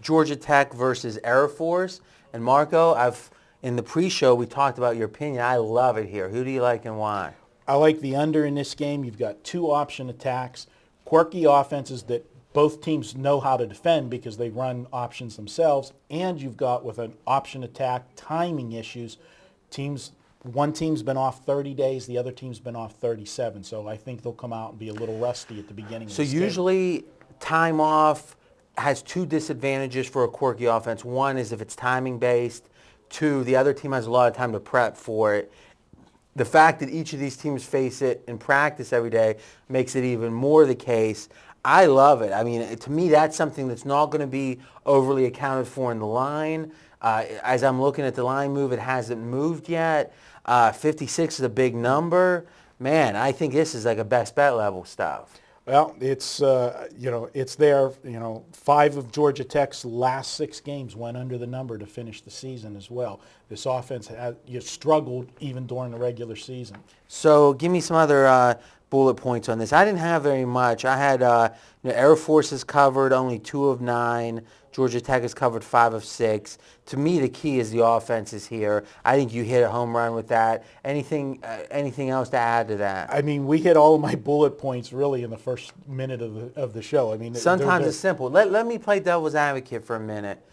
Georgia Tech versus Air Force. And Marco, in the pre-show, we talked about your opinion. I love it here. Who do you like and why? I like the under in this game. You've got two option attacks, quirky offenses that both teams know how to defend because they run options themselves, and you've got with an option attack timing issues. One team's been off 30 days, the other team's been off 37. So I think they'll come out and be a little rusty at the beginning. So of the usually time off has two disadvantages for a quirky offense. One is if it's timing based. Two, the other team has a lot of time to prep for it. The fact that each of these teams face it in practice every day makes it even more the case. I love it. I mean, to me, that's something that's not going to be overly accounted for in the line. As I'm looking at the line move, it hasn't moved yet. 56 is a big number. Man, I think this is like a best bet level stuff. Well, it's it's there. 5 of Georgia Tech's last 6 games went under the number to finish the season as well. This offense has struggled even during the regular season. So give me some other bullet points on this. I didn't have very much. I had Air Force is covered only 2 of 9. Georgia Tech has covered 5 of 6. To me, the key is the offenses here. I think you hit a home run with that. Anything else to add to that? I mean, we hit all of my bullet points really in the first minute of the show. I mean, sometimes it's simple. Let me play devil's advocate for a minute.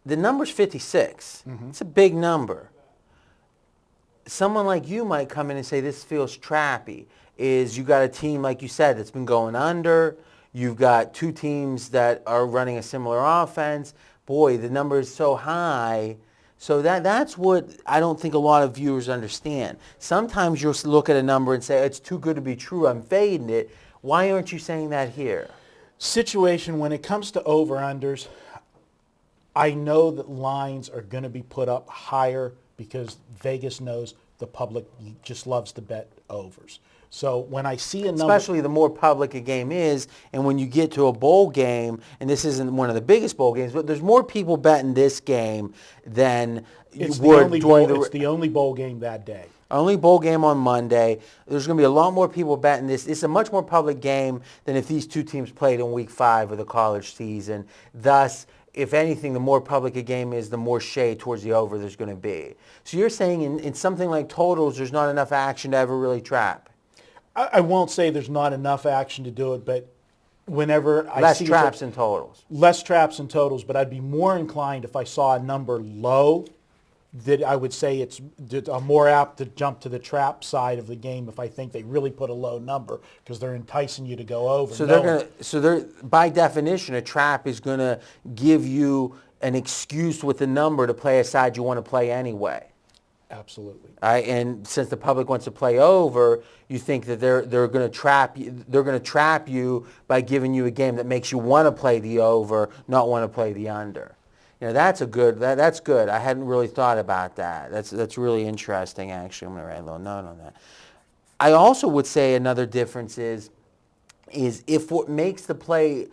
The number's 56. Mm-hmm. It's a big number. Someone like you might come in and say this feels trappy. You got a team, like you said, that's been going under. You've got 2 teams that are running a similar offense. Boy, the number is so high. So that's what I don't think a lot of viewers understand. Sometimes you'll look at a number and say, it's too good to be true, I'm fading it. Why aren't you saying that here? Situation, when it comes to over-unders, I know that lines are going to be put up higher because Vegas knows the public just loves to bet overs. So when I see a number... Especially the more public a game is, and when you get to a bowl game, and this isn't one of the biggest bowl games, but there's more people betting this game than it's would during It's the only bowl game that day. Only bowl game on Monday. There's going to be a lot more people betting this. It's a much more public game than if these 2 teams played in Week 5 of the college season. Thus, if anything, the more public a game is, the more shade towards the over there's going to be. So you're saying in something like totals, there's not enough action to ever really trap? I won't say there's not enough action to do it, but whenever I less see traps and totals. Less traps and totals, but I'd be more inclined if I saw a number low that I would say I'm more apt to jump to the trap side of the game if I think they really put a low number because they're enticing you to go over. So by definition, a trap is going to give you an excuse with the number to play a side you want to play anyway. Absolutely. And since the public wants to play over, you think that they're going to trap you. They're going to trap you by giving you a game that makes you want to play the over, not want to play the under. That's good. I hadn't really thought about that. That's really interesting. Actually, I'm going to write a little note on that. I also would say another difference is if what makes the play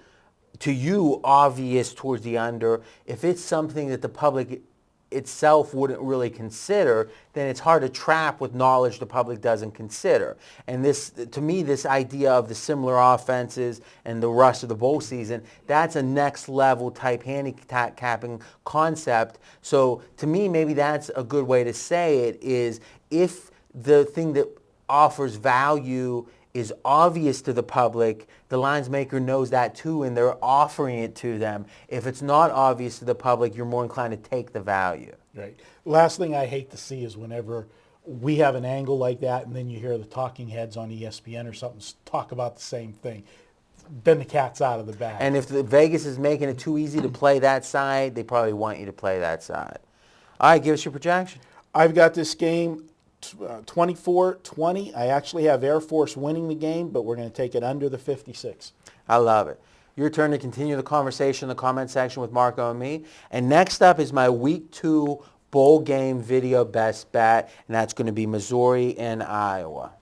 to you obvious towards the under, if it's something that the public itself wouldn't really consider, then it's hard to trap with knowledge the public doesn't consider. And this, to me, this idea of the similar offenses and the rust of the bowl season, that's a next level type handicapping concept. So to me, maybe that's a good way to say it is if the thing that offers value is obvious to the public, the lines maker knows that too, and they're offering it to them. If it's not obvious to the public, you're more inclined to take the value. Right. Last thing I hate to see is whenever we have an angle like that and then you hear the talking heads on ESPN or something talk about the same thing. Then the cat's out of the bag. And if the Vegas is making it too easy to play that side, they probably want you to play that side. All right, give us your projection. I've got this game 24-20. I actually have Air Force winning the game, but we're going to take it under the 56. I love it. Your turn to continue the conversation in the comment section with Marco and me. And next up is my Week 2 bowl game video best bet, and that's going to be Missouri and Iowa.